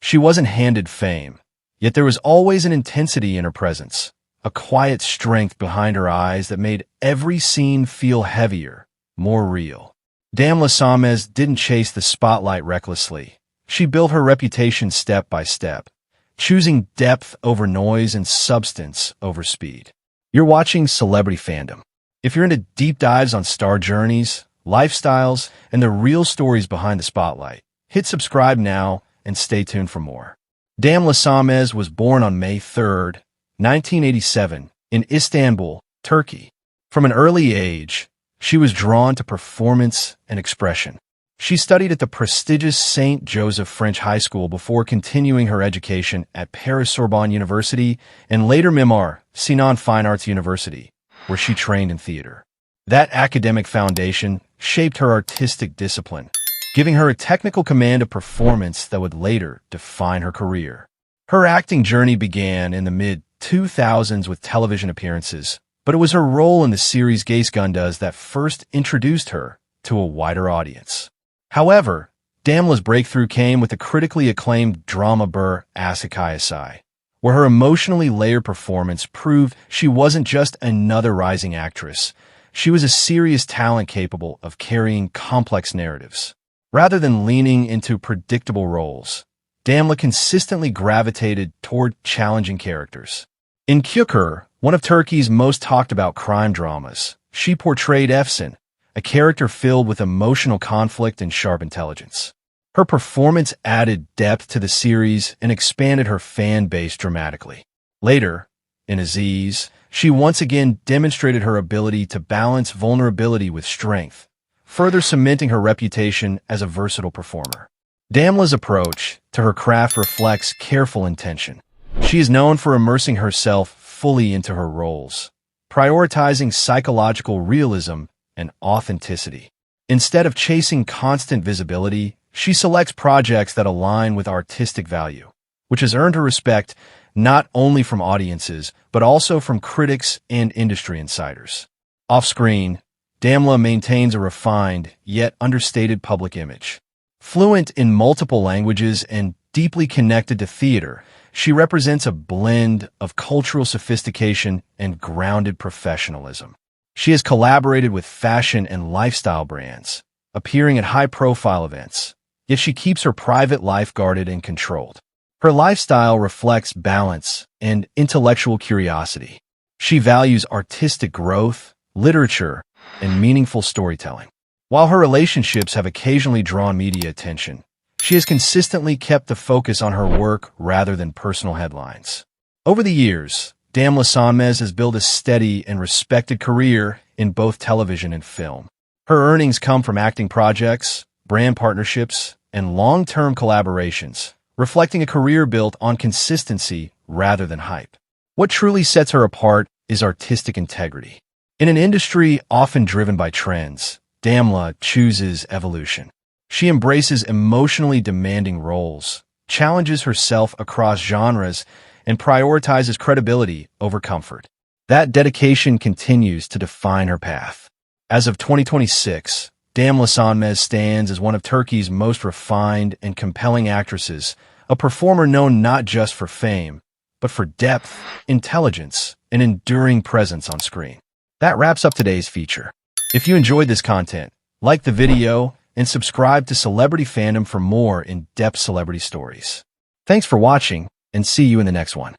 She wasn't handed fame, yet there was always an intensity in her presence, a quiet strength behind her eyes that made every scene feel heavier, more real. Damla Sönmez didn't chase the spotlight recklessly. She built her reputation step by step, choosing depth over noise and substance over speed. You're watching Celebrity Fandom. If you're into deep dives on star journeys, lifestyles, and the real stories behind the spotlight, hit subscribe now and stay tuned for more. Damla Sönmez was born on May 3, 1987, in Istanbul, Turkey. From an early age, she was drawn to performance and expression. She studied at the prestigious St. Joseph French High School before continuing her education at Paris-Sorbonne University and later Mimar Sinan Fine Arts University, where she trained in theater. That academic foundation shaped her artistic discipline, giving her a technical command of performance that would later define her career. Her acting journey began in the mid-2000s with television appearances, but it was her role in the series Geisgundas that first introduced her to a wider audience. However, Damla's breakthrough came with the critically acclaimed drama Bir Aşk, where her emotionally layered performance proved she wasn't just another rising actress. She was a serious talent capable of carrying complex narratives. Rather than leaning into predictable roles, Damla consistently gravitated toward challenging characters. In Çukur, one of Turkey's most talked-about crime dramas, she portrayed Efsun, a character filled with emotional conflict and sharp intelligence. Her performance added depth to the series and expanded her fan base dramatically. Later, in Aziz, she once again demonstrated her ability to balance vulnerability with strength, further cementing her reputation as a versatile performer. Damla's approach to her craft reflects careful intention. She is known for immersing herself fully into her roles, prioritizing psychological realism and authenticity. Instead of chasing constant visibility, she selects projects that align with artistic value, which has earned her respect not only from audiences, but also from critics and industry insiders. Off-screen, Damla maintains a refined, yet understated public image. Fluent in multiple languages and deeply connected to theater, she represents a blend of cultural sophistication and grounded professionalism. She has collaborated with fashion and lifestyle brands, appearing at high-profile events, yet she keeps her private life guarded and controlled. Her lifestyle reflects balance and intellectual curiosity. She values artistic growth, literature, and meaningful storytelling. While her relationships have occasionally drawn media attention, she has consistently kept the focus on her work rather than personal headlines. Over the years, Damla Sönmez has built a steady and respected career in both television and film. Her earnings come from acting projects, brand partnerships, and long-term collaborations, reflecting a career built on consistency rather than hype. What truly sets her apart is artistic integrity. In an industry often driven by trends, Damla chooses evolution. She embraces emotionally demanding roles, challenges herself across genres, and prioritizes credibility over comfort. That dedication continues to define her path. As of 2026, Damla Sönmez stands as one of Turkey's most refined and compelling actresses, a performer known not just for fame, but for depth, intelligence, and enduring presence on screen. That wraps up today's feature. If you enjoyed this content, like the video and subscribe to Celebrity Fandom for more in-depth celebrity stories. Thanks for watching, and see you in the next one.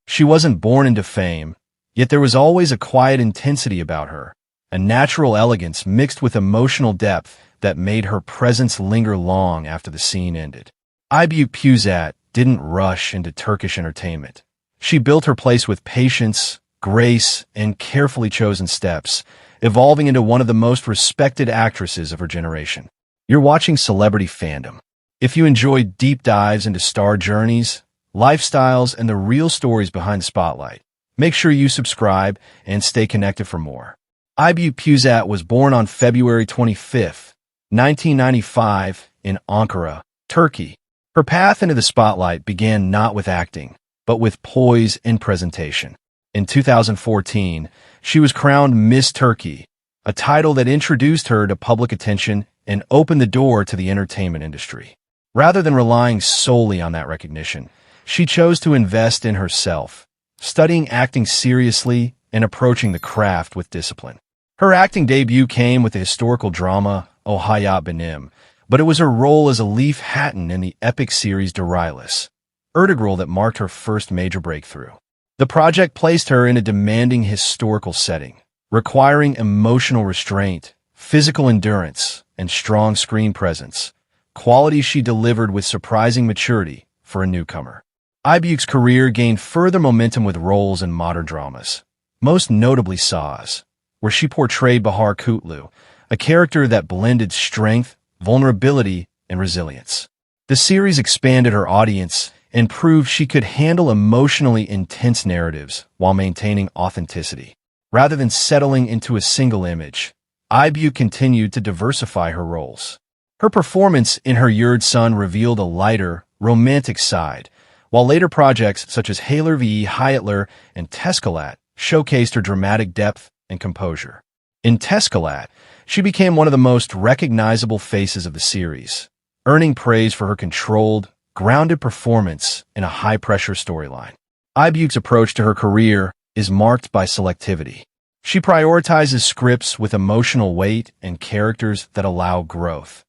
She wasn't born into fame, yet there was always a quiet intensity about her, a natural elegance mixed with emotional depth that made her presence linger long after the scene ended. Aybüke Pusat didn't rush into Turkish entertainment. She built her place with patience, grace, and carefully chosen steps, evolving into one of the most respected actresses of her generation. You're watching Celebrity Fandom. If you enjoy deep dives into star journeys, lifestyles, and the real stories behind the spotlight, make sure you subscribe and stay connected for more. Aybüke Pusat was born on February 25, 1995, in Ankara, Turkey. Her path into the spotlight began not with acting, but with poise and presentation. In 2014, she was crowned Miss Turkey, a title that introduced her to public attention and opened the door to the entertainment industry. Rather than relying solely on that recognition, she chose to invest in herself, studying acting seriously and approaching the craft with discipline. Her acting debut came with the historical drama O Hayat Benim, but it was her role as Elif Hatton in the epic series Darilis, Ertugrul, that marked her first major breakthrough. The project placed her in a demanding historical setting, requiring emotional restraint, physical endurance, and strong screen presence, qualities she delivered with surprising maturity for a newcomer. Aybüke's career gained further momentum with roles in modern dramas, most notably Saz, where she portrayed Bahar Kutlu, a character that blended strength, vulnerability, and resilience. The series expanded her audience and proved she could handle emotionally intense narratives while maintaining authenticity. Rather than settling into a single image, Aybüke continued to diversify her roles. Her performance in Her Yurd Son revealed a lighter, romantic side, while later projects such as Hayler v. Hayatler and Teşkilat showcased her dramatic depth and composure. In Teşkilat, she became one of the most recognizable faces of the series, earning praise for her controlled, grounded performance in a high-pressure storyline. Aybüke's approach to her career is marked by selectivity. She prioritizes scripts with emotional weight and characters that allow growth,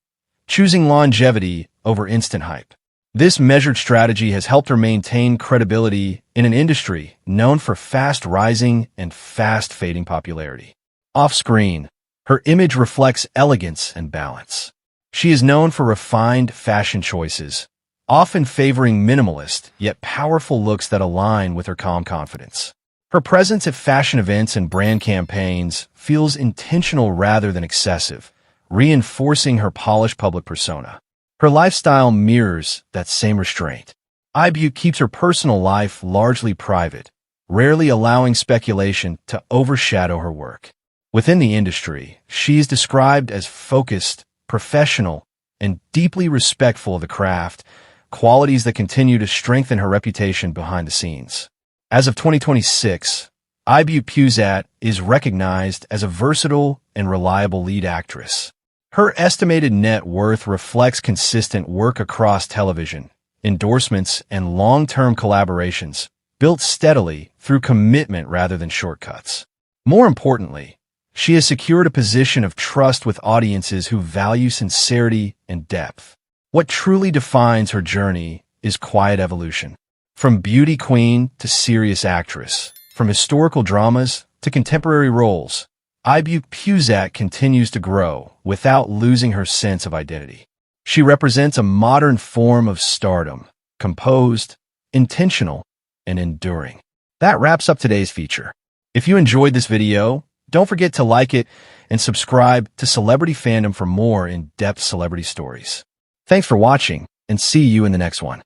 choosing longevity over instant hype. This measured strategy has helped her maintain credibility in an industry known for fast-rising and fast-fading popularity. Off-screen, her image reflects elegance and balance. She is known for refined fashion choices, often favoring minimalist yet powerful looks that align with her calm confidence. Her presence at fashion events and brand campaigns feels intentional rather than excessive, reinforcing her polished public persona. Her lifestyle mirrors that same restraint. Aybüke keeps her personal life largely private, rarely allowing speculation to overshadow her work. Within the industry, she is described as focused, professional, and deeply respectful of the craft, qualities that continue to strengthen her reputation behind the scenes. As of 2026, Aybüke Pusat is recognized as a versatile and reliable lead actress. Her estimated net worth reflects consistent work across television, endorsements, and long-term collaborations, built steadily through commitment rather than shortcuts. More importantly, she has secured a position of trust with audiences who value sincerity and depth. What truly defines her journey is quiet evolution. From beauty queen to serious actress, from historical dramas to contemporary roles, Aybüke Pusat continues to grow without losing her sense of identity. She represents a modern form of stardom, composed, intentional, and enduring. That wraps up today's feature. If you enjoyed this video, don't forget to like it and subscribe to Celebrity Fandom for more in-depth celebrity stories. Thanks for watching, and see you in the next one.